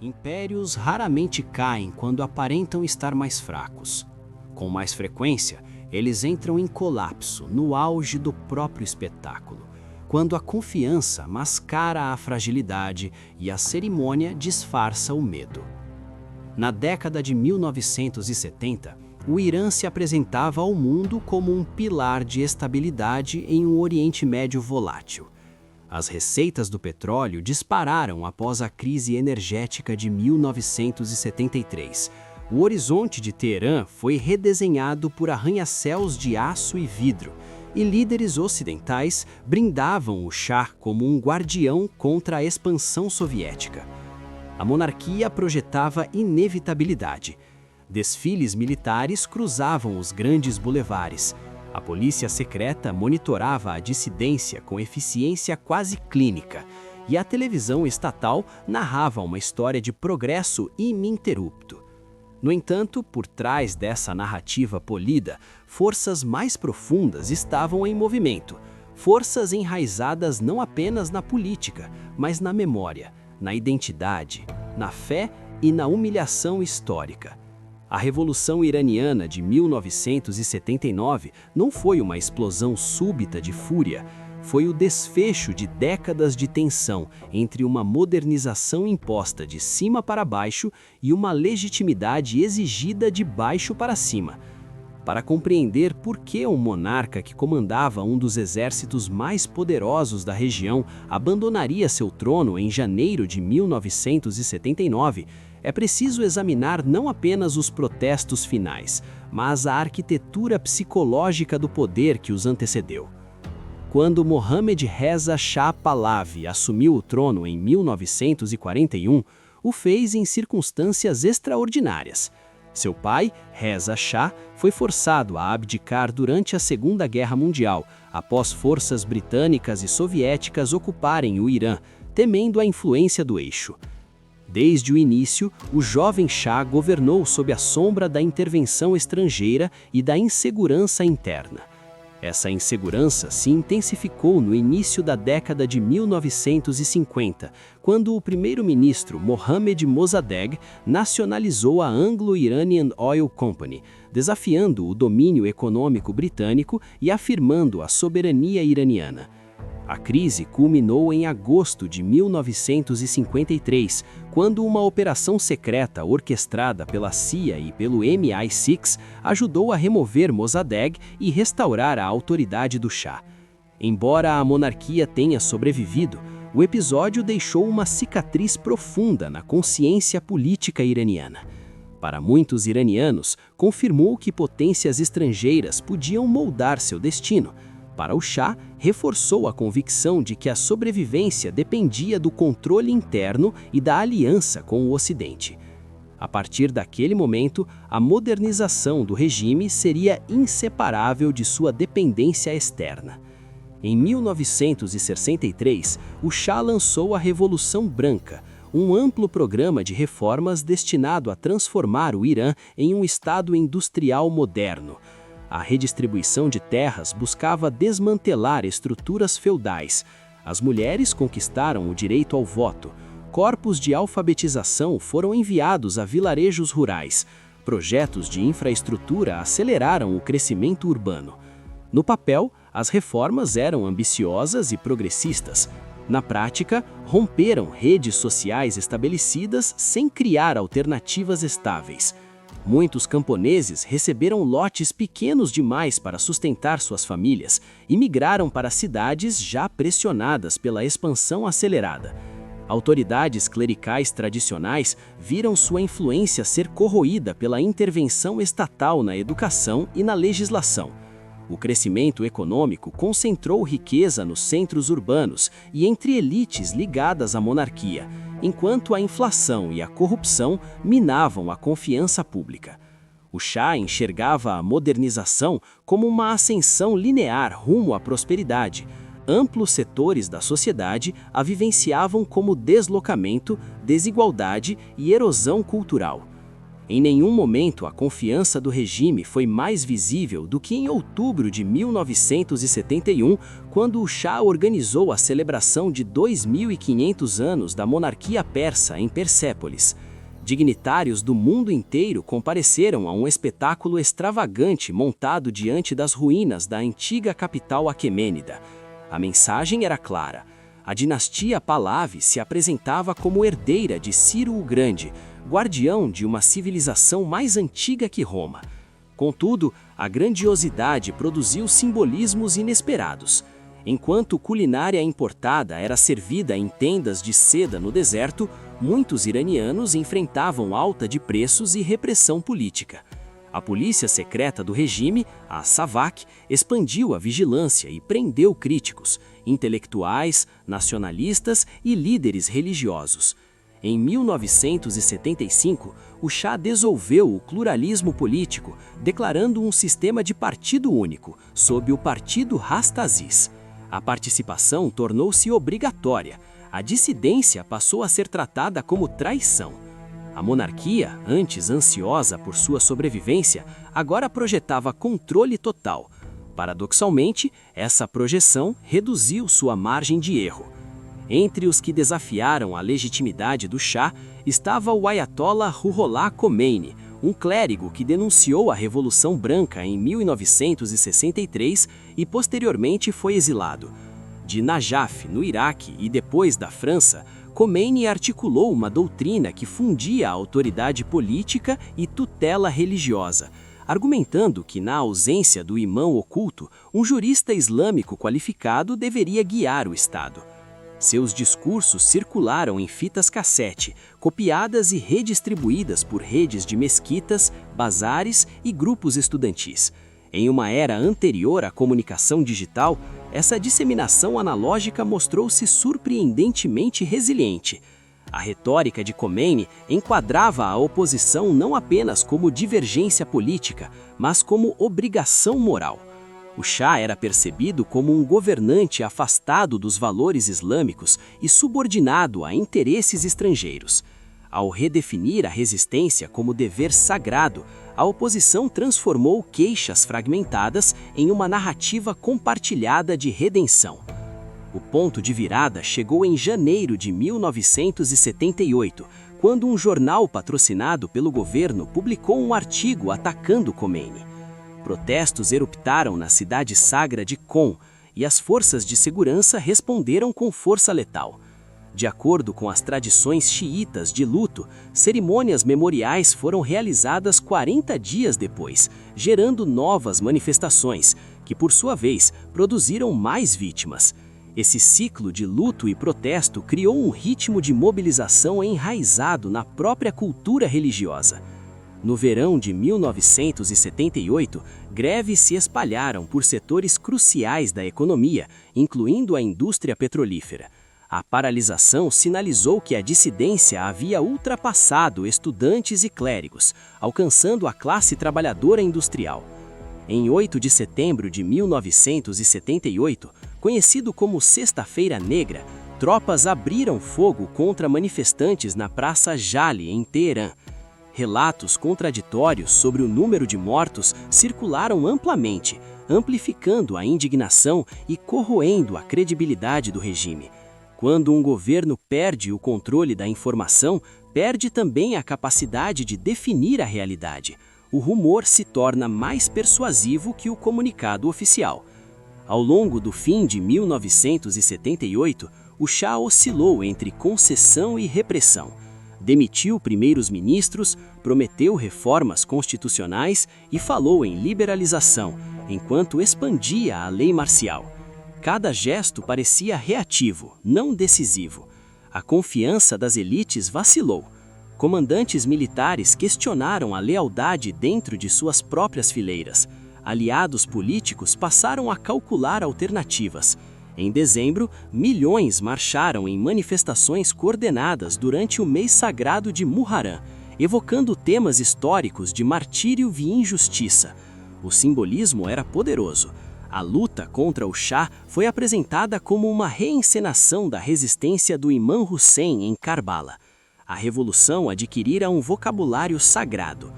Impérios raramente caem quando aparentam estar mais fracos. Com mais frequência, eles entram em colapso no auge do próprio espetáculo, quando a confiança mascara a fragilidade e a cerimônia disfarça o medo. Na década de 1970, o Irã se apresentava ao mundo como um pilar de estabilidade em um Oriente Médio volátil. As receitas do petróleo dispararam após a crise energética de 1973. O horizonte de Teherã foi redesenhado por arranha-céus de aço e vidro, e líderes ocidentais brindavam o Shah como um guardião contra a expansão soviética. A monarquia projetava inevitabilidade. Desfiles militares cruzavam os grandes bulevares. A polícia secreta monitorava a dissidência com eficiência quase clínica, e a televisão estatal narrava uma história de progresso ininterrupto. No entanto, por trás dessa narrativa polida, forças mais profundas estavam em movimento, forças enraizadas não apenas na política, mas na memória, na identidade, na fé e na humilhação histórica. A Revolução Iraniana de 1979 não foi uma explosão súbita de fúria, foi o desfecho de décadas de tensão entre uma modernização imposta de cima para baixo e uma legitimidade exigida de baixo para cima. Para compreender por que um monarca que comandava um dos exércitos mais poderosos da região abandonaria seu trono em janeiro de 1979, é preciso examinar não apenas os protestos finais, mas a arquitetura psicológica do poder que os antecedeu. Quando Mohammad Reza Shah Pahlavi assumiu o trono em 1941, o fez em circunstâncias extraordinárias. Seu pai, Reza Shah, foi forçado a abdicar durante a Segunda Guerra Mundial, após forças britânicas e soviéticas ocuparem o Irã, temendo a influência do eixo. Desde o início, o jovem Shah governou sob a sombra da intervenção estrangeira e da insegurança interna. Essa insegurança se intensificou no início da década de 1950, quando o primeiro-ministro Mohammad Mossadegh nacionalizou a Anglo-Iranian Oil Company, desafiando o domínio econômico britânico e afirmando a soberania iraniana. A crise culminou em agosto de 1953, quando uma operação secreta orquestrada pela CIA e pelo MI6 ajudou a remover Mossadegh e restaurar a autoridade do Shah. Embora a monarquia tenha sobrevivido, o episódio deixou uma cicatriz profunda na consciência política iraniana. Para muitos iranianos, confirmou que potências estrangeiras podiam moldar seu destino. Para o Shah, reforçou a convicção de que a sobrevivência dependia do controle interno e da aliança com o Ocidente. A partir daquele momento, a modernização do regime seria inseparável de sua dependência externa. Em 1963, o Shah lançou a Revolução Branca, um amplo programa de reformas destinado a transformar o Irã em um estado industrial moderno. A redistribuição de terras buscava desmantelar estruturas feudais. As mulheres conquistaram o direito ao voto. Corpos de alfabetização foram enviados a vilarejos rurais. Projetos de infraestrutura aceleraram o crescimento urbano. No papel, as reformas eram ambiciosas e progressistas. Na prática, romperam redes sociais estabelecidas sem criar alternativas estáveis. Muitos camponeses receberam lotes pequenos demais para sustentar suas famílias e migraram para cidades já pressionadas pela expansão acelerada. Autoridades clericais tradicionais viram sua influência ser corroída pela intervenção estatal na educação e na legislação. O crescimento econômico concentrou riqueza nos centros urbanos e entre elites ligadas à monarquia, enquanto a inflação e a corrupção minavam a confiança pública. O Shah enxergava a modernização como uma ascensão linear rumo à prosperidade. Amplos setores da sociedade a vivenciavam como deslocamento, desigualdade e erosão cultural. Em nenhum momento a confiança do regime foi mais visível do que em outubro de 1971, quando o Shah organizou a celebração de 2.500 anos da monarquia persa em Persépolis. Dignitários do mundo inteiro compareceram a um espetáculo extravagante montado diante das ruínas da antiga capital aquemênida. A mensagem era clara. A dinastia Pahlavi se apresentava como herdeira de Ciro o Grande, guardião de uma civilização mais antiga que Roma. Contudo, a grandiosidade produziu simbolismos inesperados. Enquanto culinária importada era servida em tendas de seda no deserto, muitos iranianos enfrentavam alta de preços e repressão política. A polícia secreta do regime, a SAVAK, expandiu a vigilância e prendeu críticos, intelectuais, nacionalistas e líderes religiosos. Em 1975, o Shah dissolveu o pluralismo político, declarando um sistema de partido único, sob o Partido Rastaziz. A participação tornou-se obrigatória. A dissidência passou a ser tratada como traição. A monarquia, antes ansiosa por sua sobrevivência, agora projetava controle total. Paradoxalmente, essa projeção reduziu sua margem de erro. Entre os que desafiaram a legitimidade do Shah estava o Ayatollah Ruhollah Khomeini, um clérigo que denunciou a Revolução Branca em 1963 e posteriormente foi exilado. De Najaf, no Iraque, e depois da França, Khomeini articulou uma doutrina que fundia a autoridade política e tutela religiosa, argumentando que, na ausência do imã oculto, um jurista islâmico qualificado deveria guiar o Estado. Seus discursos circularam em fitas cassete, copiadas e redistribuídas por redes de mesquitas, bazares e grupos estudantis. Em uma era anterior à comunicação digital, essa disseminação analógica mostrou-se surpreendentemente resiliente. A retórica de Khomeini enquadrava a oposição não apenas como divergência política, mas como obrigação moral. O Shah era percebido como um governante afastado dos valores islâmicos e subordinado a interesses estrangeiros. Ao redefinir a resistência como dever sagrado, a oposição transformou queixas fragmentadas em uma narrativa compartilhada de redenção. O ponto de virada chegou em janeiro de 1978, quando um jornal patrocinado pelo governo publicou um artigo atacando Khomeini. Protestos eruptaram na cidade sagra de Qom e as forças de segurança responderam com força letal. De acordo com as tradições xiitas de luto, cerimônias memoriais foram realizadas 40 dias depois, gerando novas manifestações, que por sua vez produziram mais vítimas. Esse ciclo de luto e protesto criou um ritmo de mobilização enraizado na própria cultura religiosa. No verão de 1978, greves se espalharam por setores cruciais da economia, incluindo a indústria petrolífera. A paralisação sinalizou que a dissidência havia ultrapassado estudantes e clérigos, alcançando a classe trabalhadora industrial. Em 8 de setembro de 1978, conhecido como Sexta-feira Negra, tropas abriram fogo contra manifestantes na Praça Jali, em Teherã. Relatos contraditórios sobre o número de mortos circularam amplamente, amplificando a indignação e corroendo a credibilidade do regime. Quando um governo perde o controle da informação, perde também a capacidade de definir a realidade. O rumor se torna mais persuasivo que o comunicado oficial. Ao longo do fim de 1978, o Shah oscilou entre concessão e repressão. Demitiu primeiros ministros, prometeu reformas constitucionais e falou em liberalização, enquanto expandia a lei marcial. Cada gesto parecia reativo, não decisivo. A confiança das elites vacilou. Comandantes militares questionaram a lealdade dentro de suas próprias fileiras. Aliados políticos passaram a calcular alternativas. Em dezembro, milhões marcharam em manifestações coordenadas durante o mês sagrado de Muharram, evocando temas históricos de martírio e injustiça. O simbolismo era poderoso. A luta contra o Shah foi apresentada como uma reencenação da resistência do Imã Hussein em Karbala. a revolução adquirira um vocabulário sagrado.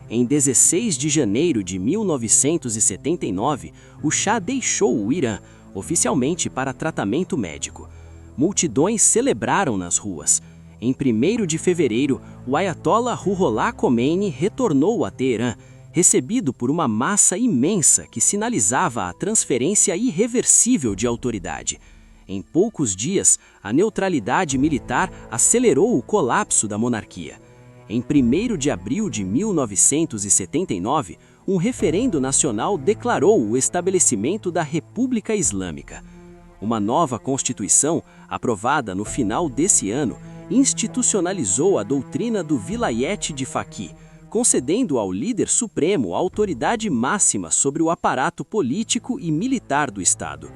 Em 16 de janeiro de 1979, o Shah deixou o Irã, oficialmente para tratamento médico. Multidões celebraram nas ruas. Em 1º de fevereiro, o Ayatollah Ruhollah Khomeini retornou a Teherã, recebido por uma massa imensa que sinalizava a transferência irreversível de autoridade. Em poucos dias, a neutralidade militar acelerou o colapso da monarquia. Em 1º de abril de 1979, um referendo nacional declarou o estabelecimento da República Islâmica. Uma nova Constituição, aprovada no final desse ano, institucionalizou a doutrina do Vilayet de Faqih, concedendo ao líder supremo a autoridade máxima sobre o aparato político e militar do Estado.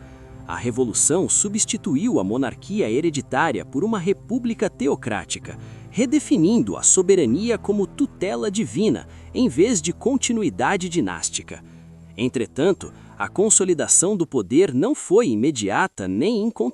A Revolução substituiu a monarquia hereditária por uma república teocrática, redefinindo a soberania como tutela divina, em vez de continuidade dinástica. Entretanto, a consolidação do poder não foi imediata nem incontestável.